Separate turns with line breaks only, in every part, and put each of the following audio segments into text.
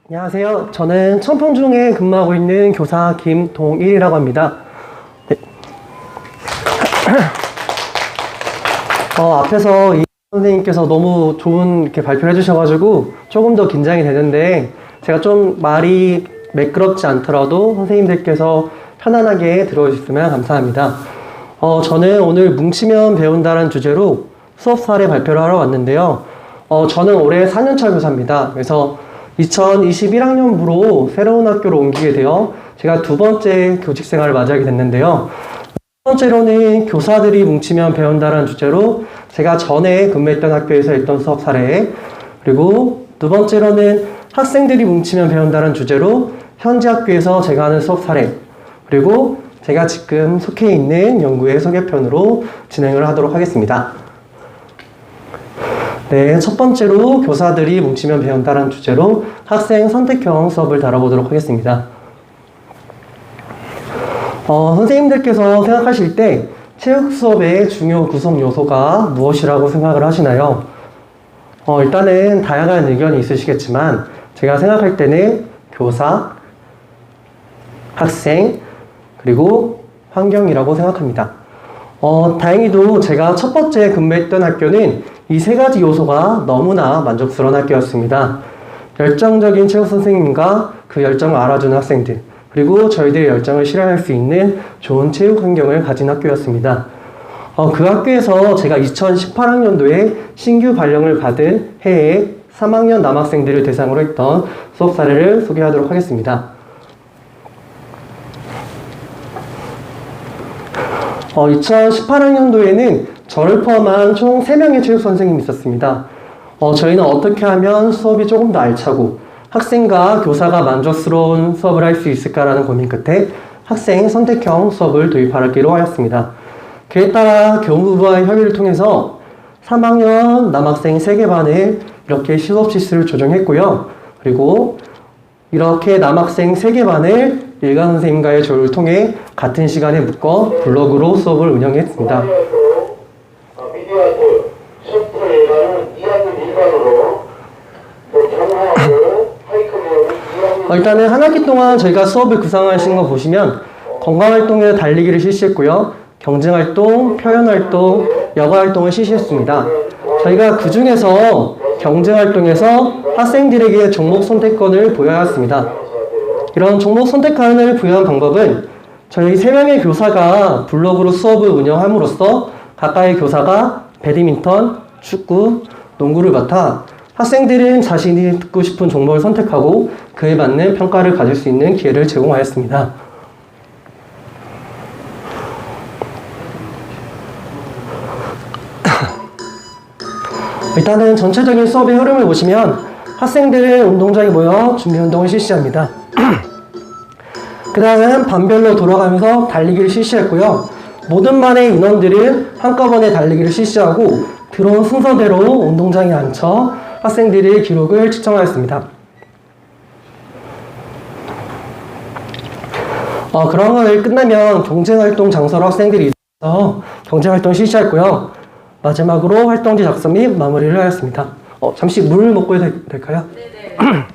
안녕하세요. 저는 청평중에 근무하고 있는 교사 김동일이라고 합니다. 네. 앞에서 이 선생님께서 너무 좋은 이렇게 발표를 해주셔가지고 조금 더 긴장이 되는데, 제가 좀 말이 매끄럽지 않더라도 선생님들께서 편안하게 들어주셨으면 감사합니다. 저는 오늘 뭉치면 배운다는 주제로 수업 사례 발표를 하러 왔는데요. 저는 올해 4년차 교사입니다. 그래서 2021학년부로 새로운 학교로 옮기게 되어 제가 두 번째 교직 생활을 맞이하게 됐는데요. 첫 번째로는 교사들이 뭉치면 배운다는 주제로 제가 전에 근무했던 학교에서 했던 수업 사례, 그리고 두 번째로는 학생들이 뭉치면 배운다는 주제로 현재 학교에서 제가 하는 수업 사례, 그리고 제가 지금 속해 있는 연구의 소개편으로 진행을 하도록 하겠습니다. 네, 첫 번째로 교사들이 뭉치면 배운다는 주제로 학생 선택형 수업을 다뤄보도록 하겠습니다. 선생님들께서 생각하실 때 체육 수업의 중요 구성 요소가 무엇이라고 생각을 하시나요? 일단은 다양한 의견이 있으시겠지만 제가 생각할 때는 교사, 학생, 그리고 환경이라고 생각합니다. 다행히도 제가 첫 번째 근무했던 학교는 이 세 가지 요소가 너무나 만족스러운 학교였습니다. 열정적인 체육 선생님과 그 열정을 알아주는 학생들, 그리고 저희들의 열정을 실현할 수 있는 좋은 체육 환경을 가진 학교였습니다. 그 학교에서 제가 2018학년도에 신규 발령을 받은 해에 3학년 남학생들을 대상으로 했던 수업 사례를 소개하도록 하겠습니다. 2018학년도에는 저를 포함한 총 3명의 체육 선생님이 있었습니다. 저희는 어떻게 하면 수업이 조금 더 알차고 학생과 교사가 만족스러운 수업을 할 수 있을까라는 고민 끝에 학생 선택형 수업을 도입하기로 하였습니다. 그에 따라 교무부와의 협의를 통해서 3학년 남학생 3개 반을 이렇게 수업 시수를 조정했고요. 그리고 이렇게 남학생 3개 반을 일간 선생님과의 조율을 통해 같은 시간에 묶어 블록으로 수업을 운영했습니다. 일단은 한 학기 동안 저희가 수업을 구상하신 거 보시면 건강활동에 달리기를 실시했고요. 경쟁활동, 표현활동, 여가활동을 실시했습니다. 저희가 그 중에서 경쟁활동에서 학생들에게 종목 선택권을 부여하였습니다. 이런 종목 선택권을 부여한 방법은 저희 3명의 교사가 블록으로 수업을 운영함으로써 각각의 교사가 배드민턴, 축구, 농구를 맡아 학생들은 자신이 듣고 싶은 종목을 선택하고 그에 맞는 평가를 가질 수 있는 기회를 제공하였습니다. 일단은 전체적인 수업의 흐름을 보시면 학생들은 운동장에 모여 준비운동을 실시합니다. 그 다음 반별로 돌아가면서 달리기를 실시했고요. 모든 반의 인원들은 한꺼번에 달리기를 실시하고 들어온 순서대로 운동장에 앉혀 학생들의 기록을 측정하였습니다. 그런 걸 끝나면 경쟁활동 장소로 학생들이 이동해서 경쟁활동 실시했고요. 마지막으로 활동지 작성 및 마무리를 하였습니다. 잠시 물을 먹고 해도 될까요? 네네.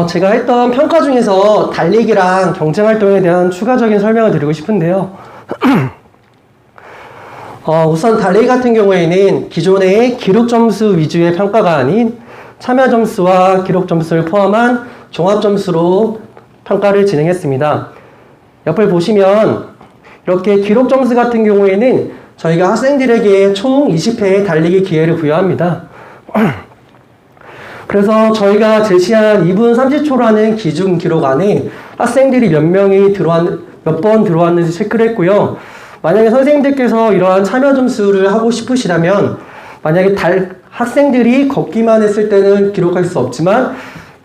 제가 했던 평가 중에서 달리기랑 경쟁활동에 대한 추가적인 설명을 드리고 싶은데요. 우선 달리기 같은 경우에는 기존의 기록 점수 위주의 평가가 아닌 참여 점수와 기록 점수를 포함한 종합 점수로 평가를 진행했습니다. 옆을 보시면 이렇게 기록 점수 같은 경우에는 저희가 학생들에게 총 20회의 달리기 기회를 부여합니다. 그래서 저희가 제시한 2분 30초라는 기준 기록 안에 학생들이 몇 번 들어왔는지 체크를 했고요. 만약에 선생님들께서 이러한 참여 점수를 하고 싶으시다면, 만약에 학생들이 걷기만 했을 때는 기록할 수 없지만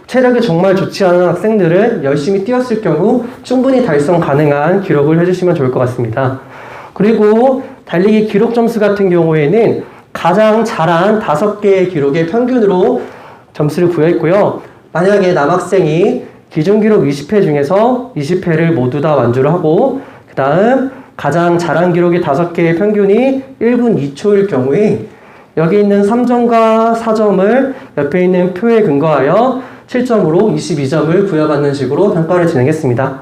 체력이 정말 좋지 않은 학생들은 열심히 뛰었을 경우 충분히 달성 가능한 기록을 해주시면 좋을 것 같습니다. 그리고 달리기 기록 점수 같은 경우에는 가장 잘한 5개의 기록의 평균으로 점수를 부여했고요. 만약에 남학생이 기준 기록 20회 중에서 20회를 모두 다 완주를 하고 그 다음 가장 잘한 기록이 5개의 평균이 1분 2초일 경우에 여기 있는 3점과 4점을 옆에 있는 표에 근거하여 7점으로 22점을 부여받는 식으로 평가를 진행했습니다.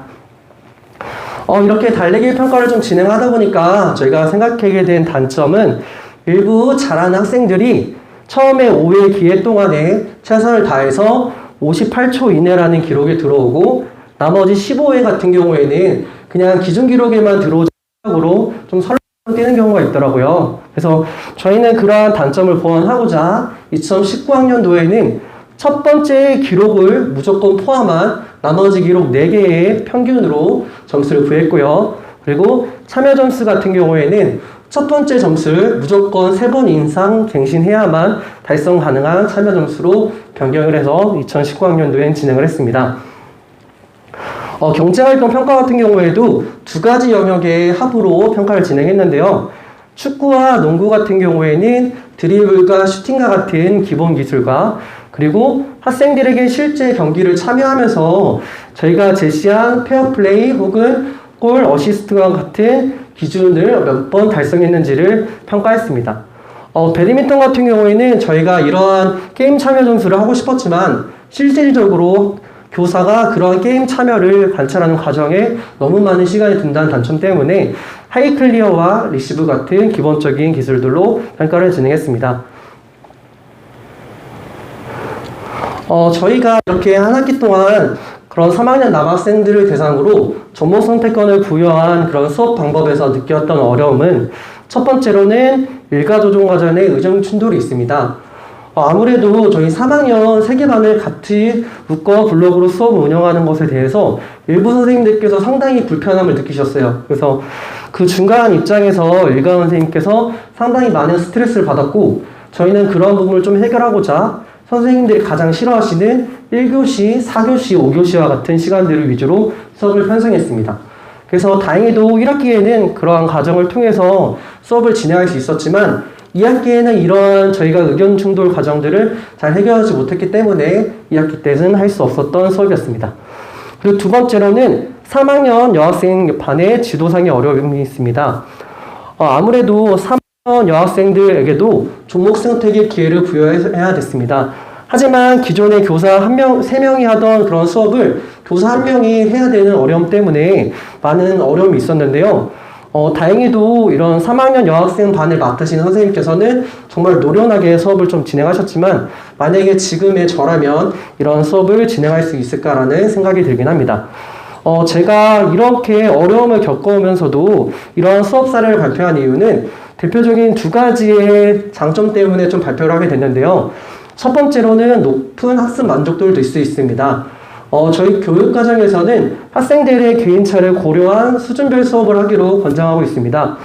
이렇게 달리기 평가를 좀 진행하다 보니까 저희가 생각하게 된 단점은 일부 잘하는 학생들이 처음에 5회 기회 동안에 최선을 다해서 58초 이내라는 기록이 들어오고 나머지 15회 같은 경우에는 그냥 기준 기록에만 들어오지 않고 좀 설렁 뛰는 경우가 있더라고요. 그래서 저희는 그러한 단점을 보완하고자 2019학년도에는 첫 번째 기록을 무조건 포함한 나머지 기록 4개의 평균으로 점수를 부여했고요. 그리고 참여 점수 같은 경우에는 첫 번째 점수를 무조건 3번 이상 갱신해야만 달성 가능한 참여 점수로 변경을 해서 2019학년도에 진행을 했습니다. 경제활동 평가 같은 경우에도 2가지 영역의 합으로 평가를 진행했는데요. 축구와 농구 같은 경우에는 드리블과 슈팅과 같은 기본 기술과 그리고 학생들에게 실제 경기를 참여하면서 저희가 제시한 페어플레이 혹은 골 어시스트와 같은 기준을 몇 번 달성했는지를 평가했습니다. 배드민턴 같은 경우에는 저희가 이러한 게임 참여 점수를 하고 싶었지만 실질적으로 교사가 그러한 게임 참여를 관찰하는 과정에 너무 많은 시간이 든다는 단점 때문에 하이 클리어와 리시브 같은 기본적인 기술들로 평가를 진행했습니다. 저희가 이렇게 한 학기 동안 그런 3학년 남학생들을 대상으로 전공 선택권을 부여한 그런 수업 방법에서 느꼈던 어려움은 첫 번째로는 일가조정 과정의 의정 충돌이 있습니다. 아무래도 저희 3학년 3개 반을 같이 묶어 블록으로 수업을 운영하는 것에 대해서 일부 선생님들께서 상당히 불편함을 느끼셨어요. 그래서 그 중간 입장에서 일가 선생님께서 상당히 많은 스트레스를 받았고 저희는 그런 부분을 좀 해결하고자 선생님들이 가장 싫어하시는 1교시, 4교시, 5교시와 같은 시간들을 위주로 수업을 편성했습니다. 그래서 다행히도 1학기에는 그러한 과정을 통해서 수업을 진행할 수 있었지만 2학기에는 이러한 저희가 의견 충돌 과정들을 잘 해결하지 못했기 때문에 2학기 때는 할 수 없었던 수업이었습니다. 그리고 두 번째로는 3학년 여학생 반의 지도상의 어려움이 있습니다. 아무래도 3학년 여학생들에게도 종목 선택의 기회를 부여해야 됐습니다. 하지만 기존의 교사 3명이 하던 그런 수업을 교사 1명이 해야 되는 어려움 때문에 많은 어려움이 있었는데요. 다행히도 이런 3학년 여학생 반을 맡으신 선생님께서는 정말 노련하게 수업을 좀 진행하셨지만 만약에 지금의 저라면 이런 수업을 진행할 수 있을까라는 생각이 들긴 합니다. 제가 이렇게 어려움을 겪어오면서도 이러한 수업 사례를 발표한 이유는 대표적인 2가지의 장점 때문에 좀 발표를 하게 됐는데요. 첫 번째로는 높은 학습 만족도를 낼 수 있습니다. 저희 교육과정에서는 학생들의 개인차를 고려한 수준별 수업을 하기로 권장하고 있습니다.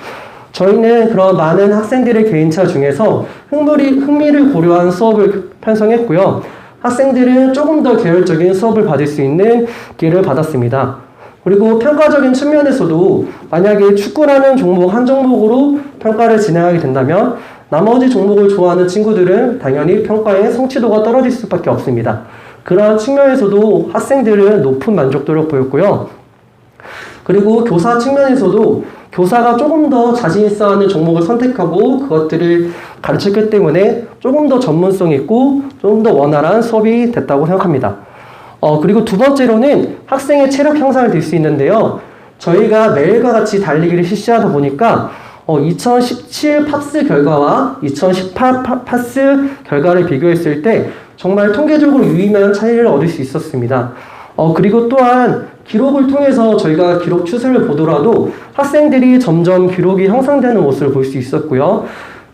저희는 그런 많은 학생들의 개인차 중에서 흥미를 고려한 수업을 편성했고요. 학생들은 조금 더 계열적인 수업을 받을 수 있는 기회를 받았습니다. 그리고 평가적인 측면에서도 만약에 축구라는 종목 한 종목으로 평가를 진행하게 된다면 나머지 종목을 좋아하는 친구들은 당연히 평가의 성취도가 떨어질 수밖에 없습니다. 그러한 측면에서도 학생들은 높은 만족도를 보였고요. 그리고 교사 측면에서도 교사가 조금 더 자신 있어 하는 종목을 선택하고 그것들을 가르쳤기 때문에 조금 더 전문성 있고 좀 더 원활한 수업이 됐다고 생각합니다. 그리고 두 번째로는 학생의 체력 향상을 될 수 있는데요. 저희가 매일과 같이 달리기를 실시하다 보니까 2017 팝스 결과와 2018 팝스 결과를 비교했을 때 정말 통계적으로 유의미한 차이를 얻을 수 있었습니다. 그리고 또한 기록을 통해서 저희가 기록 추세를 보더라도 학생들이 점점 기록이 향상되는 모습을 볼 수 있었고요.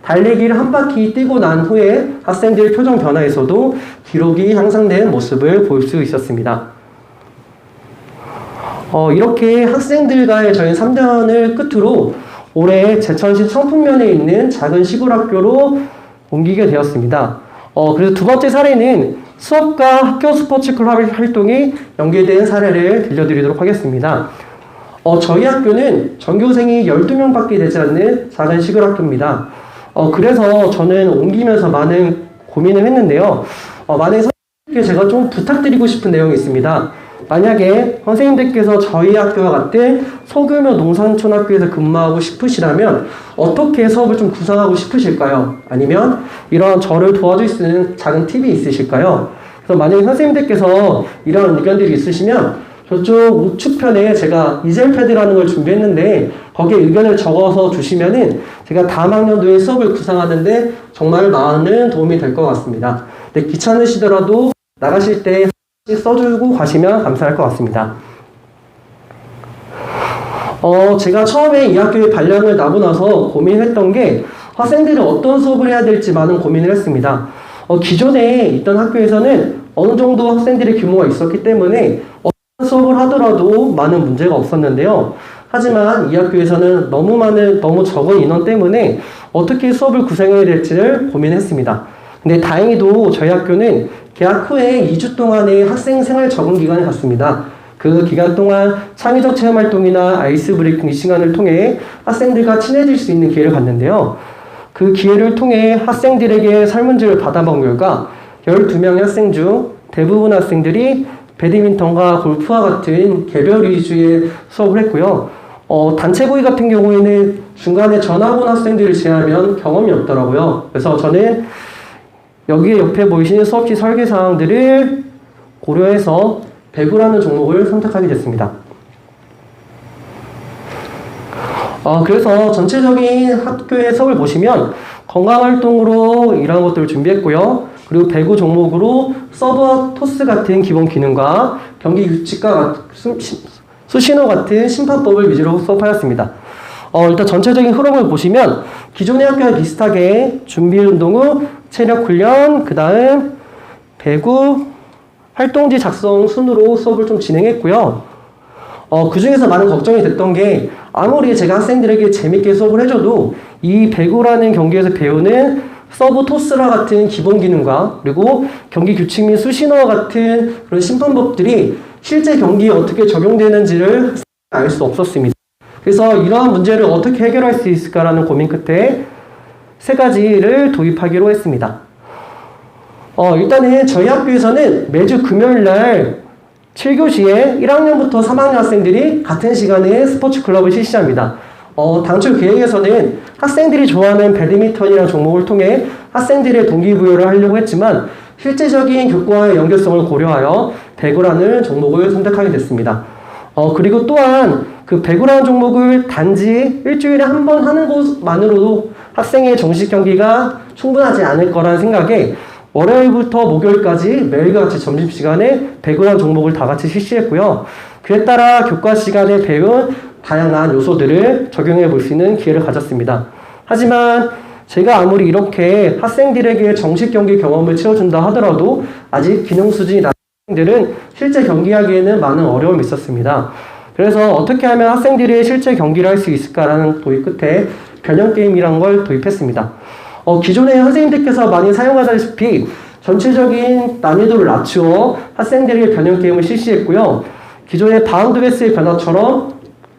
달리기를 한 바퀴 뛰고 난 후에 학생들 표정 변화에서도 기록이 향상된 모습을 볼 수 있었습니다. 이렇게 학생들과의 저희 3년을 끝으로 올해 제천시 청풍면에 있는 작은 시골 학교로 옮기게 되었습니다. 그래서 두 번째 사례는 수업과 학교 스포츠 클럽 활동이 연계된 사례를 들려드리도록 하겠습니다. 저희 학교는 전교생이 12명밖에 되지 않는 작은 시골 학교입니다. 그래서 저는 옮기면서 많은 고민을 했는데요. 만약에 선생님께 제가 좀 부탁드리고 싶은 내용이 있습니다. 만약에 선생님들께서 저희 학교와 같은 소규모 농산촌학교에서 근무하고 싶으시다면 어떻게 수업을 좀 구성하고 싶으실까요? 아니면 이런 저를 도와줄 수 있는 작은 팁이 있으실까요? 그래서 만약에 선생님들께서 이런 의견들이 있으시면 저쪽 우측편에 제가 이젤패드라는 걸 준비했는데 거기에 의견을 적어서 주시면은 제가 다음 학년도에 수업을 구상하는데 정말 많은 도움이 될 것 같습니다. 근데 귀찮으시더라도 나가실 때 써주고 가시면 감사할 것 같습니다. 제가 처음에 이 학교에 발령을 나고 나서 고민했던 게 학생들이 어떤 수업을 해야 될지 많은 고민을 했습니다. 기존에 있던 학교에서는 어느 정도 학생들의 규모가 있었기 때문에 어떤 수업을 하더라도 많은 문제가 없었는데요. 하지만 이 학교에서는 너무 적은 인원 때문에 어떻게 수업을 구성해야 될지를 고민했습니다. 근데 다행히도 저희 학교는 개학 후에 2주 동안의 학생 생활 적응 기간을 갖습니다. 그 기간 동안 창의적 체험 활동이나 아이스 브레이킹 시간을 통해 학생들과 친해질 수 있는 기회를 갖는데요. 그 기회를 통해 학생들에게 설문지를 받아본 결과 12명의 학생 중 대부분 학생들이 배드민턴과 골프와 같은 개별 위주의 수업을 했고요. 단체 모의 같은 경우에는 중간에 전학 온 학생들을 제외하면 경험이 없더라고요. 그래서 저는 여기에 옆에 보이시는 수업지 설계 사항들을 고려해서 배구라는 종목을 선택하게 됐습니다. 그래서 전체적인 학교의 수업을 보시면 건강활동으로 이런 것들을 준비했고요. 그리고 배구 종목으로 서브, 토스 같은 기본 기능과 경기 규칙과 수신호 같은 심판법을 위주로 수업하였습니다. 일단 전체적인 흐름을 보시면 기존의 학교와 비슷하게 준비 운동 후 체력 훈련, 그 다음 배구, 활동지 작성 순으로 수업을 좀 진행했고요. 그 중에서 많은 걱정이 됐던 게 아무리 제가 학생들에게 재밌게 수업을 해줘도 이 배구라는 경기에서 배우는 서브 토스라 같은 기본 기능과 그리고 경기 규칙 및 수신호와 같은 그런 심판법들이 실제 경기에 어떻게 적용되는지를 알 수 없었습니다. 그래서 이러한 문제를 어떻게 해결할 수 있을까라는 고민 끝에 3가지를 도입하기로 했습니다. 일단은 저희 학교에서는 매주 금요일날 7교시에 1학년부터 3학년 학생들이 같은 시간에 스포츠 클럽을 실시합니다. 당초 계획에서는 학생들이 좋아하는 배드민턴이라는 종목을 통해 학생들의 동기부여를 하려고 했지만 실제적인 교과의 연결성을 고려하여 배구라는 종목을 선택하게 됐습니다. 그리고 또한 그 배구라는 종목을 단지 일주일에 한 번 하는 것만으로도 학생의 정식 경기가 충분하지 않을 거라는 생각에 월요일부터 목요일까지 매일과 같이 점심시간에 배구라는 종목을 다 같이 실시했고요. 그에 따라 교과 시간에 배운 다양한 요소들을 적용해 볼 수 있는 기회를 가졌습니다. 하지만 제가 아무리 이렇게 학생들에게 정식 경기 경험을 채워준다 하더라도 아직 기능 수준이 낮은 학생들은 실제 경기하기에는 많은 어려움이 있었습니다. 그래서 어떻게 하면 학생들이 실제 경기를 할 수 있을까라는 도입 끝에 변형 게임이란 걸 도입했습니다. 기존에 선생님들께서 많이 사용하다시피 전체적인 난이도를 낮추어 학생들에게 변형 게임을 실시했고요. 기존의 바운드 베이스의 변화처럼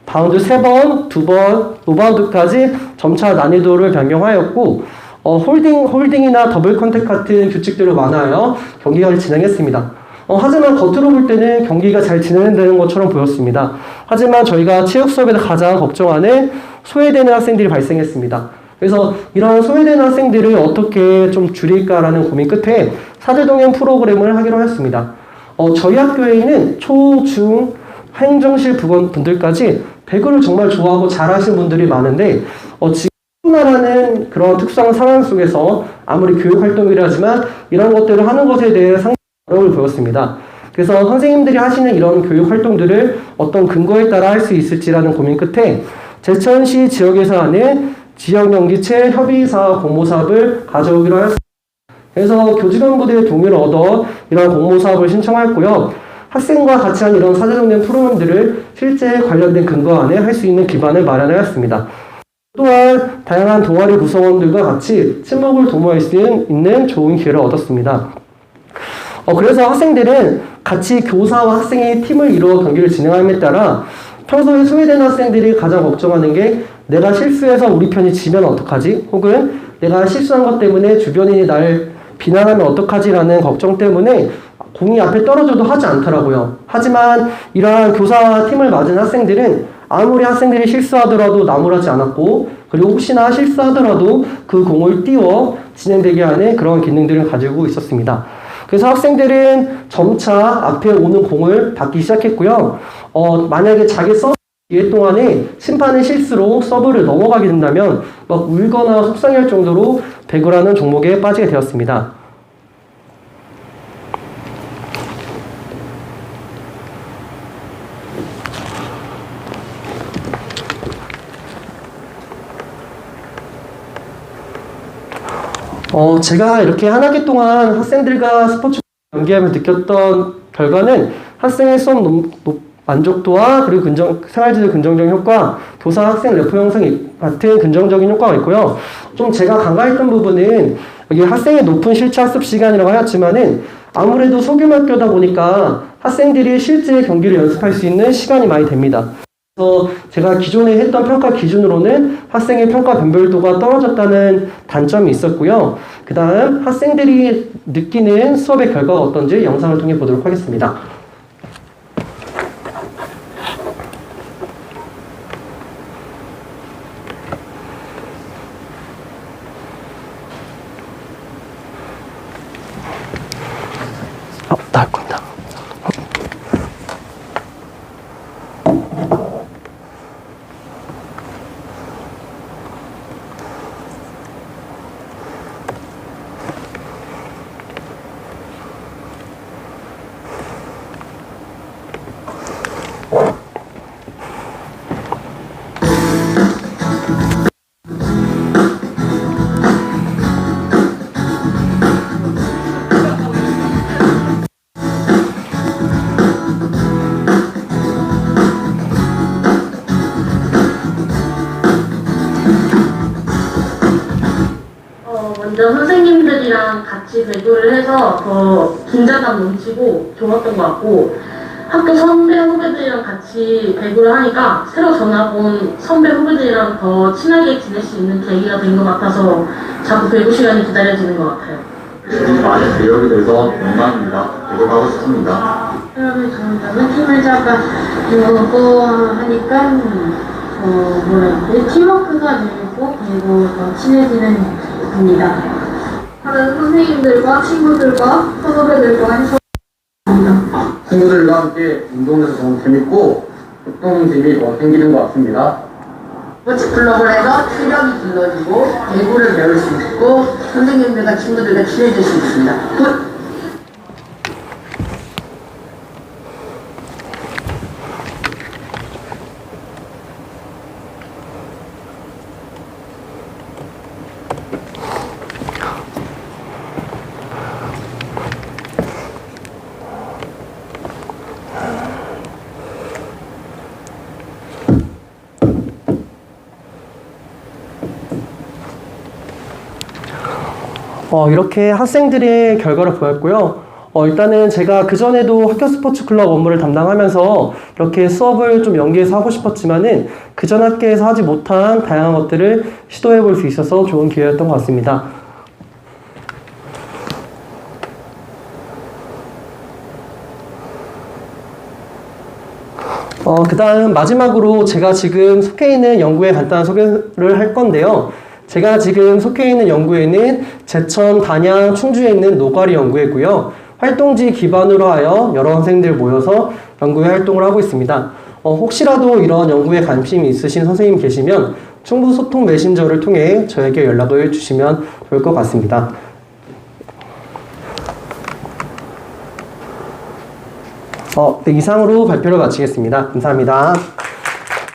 바운드 3번, 2번, 노바운드까지 점차 난이도를 변경하였고 홀딩이나 더블 컨택 같은 규칙들을 완화하여 경기를 진행했습니다. 하지만 겉으로 볼 때는 경기가 잘 진행되는 것처럼 보였습니다. 하지만 저희가 체육 수업에서 가장 걱정하는 소외되는 학생들이 발생했습니다. 그래서 이런 소외되는 학생들을 어떻게 좀 줄일까라는 고민 끝에 사제동행 프로그램을 하기로 했습니다. 저희 학교에 있는 초, 중, 행정실 분들까지 배구를 정말 좋아하고 잘하시는 분들이 많은데 지금 코로나라는 그런 특수한 상황 속에서 아무리 교육 활동이라 하지만 이런 것들을 하는 것에 대해 상당히 어려움을 보였습니다. 그래서 선생님들이 하시는 이런 교육 활동들을 어떤 근거에 따라 할 수 있을지라는 고민 끝에 제천시 지역에서 하는 지역연기체 협의사업 공모사업을 가져오기로 하였습니다. 그래서 교직원부대의 동의를 얻어 이런 공모사업을 신청하였고요. 학생과 같이 한 이런 사제동행 프로그램들을 실제 관련된 근거 안에 할 수 있는 기반을 마련하였습니다. 또한 다양한 동아리 구성원들과 같이 친목을 도모할 수 있는 좋은 기회를 얻었습니다. 그래서 학생들은 같이 교사와 학생이 팀을 이루어 경기를 진행함에 따라 평소에 소외되는 학생들이 가장 걱정하는 게 내가 실수해서 우리 편이 지면 어떡하지? 혹은 내가 실수한 것 때문에 주변인이 날 비난하면 어떡하지라는 걱정 때문에 공이 앞에 떨어져도 하지 않더라고요. 하지만 이러한 교사 팀을 맡은 학생들은 아무리 학생들이 실수하더라도 나무라지 않았고, 그리고 혹시나 실수하더라도 그 공을 띄워 진행되게 하는 그런 기능들을 가지고 있었습니다. 그래서 학생들은 점차 앞에 오는 공을 받기 시작했고요. 만약에 자기 서브 기회 동안에 심판의 실수로 서브를 넘어가게 된다면 막 울거나 속상할 정도로 배구라는 종목에 빠지게 되었습니다. 제가 이렇게 한 학기 동안 학생들과 스포츠 연기하며 느꼈던 결과는 학생의 수업 만족도와 그리고 생활지도 긍정적인 효과, 교사 학생 래퍼 형성 같은 긍정적인 효과가 있고요. 좀 제가 간과했던 부분은 여기 학생의 높은 실제 학습 시간이라고 하였지만은 아무래도 소규모 학교다 보니까 학생들이 실제 경기를 연습할 수 있는 시간이 많이 됩니다. 그래서 제가 기존에 했던 평가 기준으로는 학생의 평가 변별도가 떨어졌다는 단점이 있었고요. 그 다음 학생들이 느끼는 수업의 결과가 어떤지 영상을 통해 보도록 하겠습니다. 나올 건다.
먼저 선생님들이랑 같이 배구를 해서 더 긴장감 넘치고 좋았던 것 같고, 학교 선배 후배들이랑 같이 배구를 하니까 새로 전학 온 선배 후배들이랑 더 친하게 지낼 수 있는 계기가 된 것 같아서 자꾸 배구 시간이 기다려지는 것 같아요.
많이 배우게 돼서 영광입니다. 계속하고 싶습니다.
그러면 저는 팀을 잡아주고 하니까 팀워크가 늘고 그리고 더 친해지는 겁니다. 다른 선생님들과 친구들과 선후배들과 해서
친구들과 함께 운동해서 너무 재밌고 협동심이 더 생기는 것 같습니다.
스포츠 클럽을 해서 체력이 길러지고 배구를 배울 수 있고 선생님들과 친구들과 친해질 수 있습니다.
이렇게 학생들의 결과를 보였고요. 일단은 제가 그전에도 학교 스포츠 클럽 업무를 담당하면서 이렇게 수업을 좀 연계해서 하고 싶었지만은 그전 학교에서 하지 못한 다양한 것들을 시도해 볼 수 있어서 좋은 기회였던 것 같습니다. 그 다음 마지막으로 제가 지금 속해 있는 연구에 간단한 소개를 할 건데요. 제가 지금 속해 있는 연구회는 제천, 단양, 충주에 있는 노가리 연구회고요. 활동지 기반으로 하여 여러 학생들 모여서 연구회 활동을 하고 있습니다. 혹시라도 이런 연구에 관심이 있으신 선생님 계시면 충북 소통 메신저를 통해 저에게 연락을 주시면 좋을 것 같습니다. 네, 이상으로 발표를 마치겠습니다. 감사합니다.